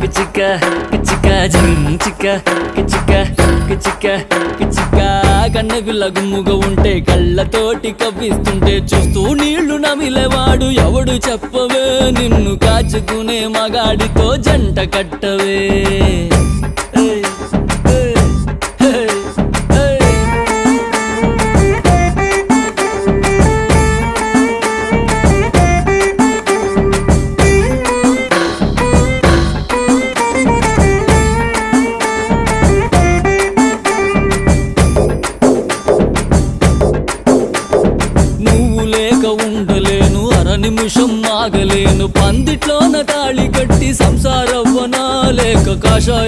కిచిక కిచిక జించిక కిచిక కిచిక కిచిక కన్నెకు లగుముగా ఉంటే కళ్ళతోటి కవ్విస్తుంటే చూస్తూ నీళ్లు నమిలేవాడు ఎవడు చెప్పవే నిన్ను కాచుకునే మగాడితో జంట కట్టవే ఉండలేను అర నిమిషం ఆగలేను పందిట్లోన తాళి కట్టి సంసారవ్వనా లేక కాషాయ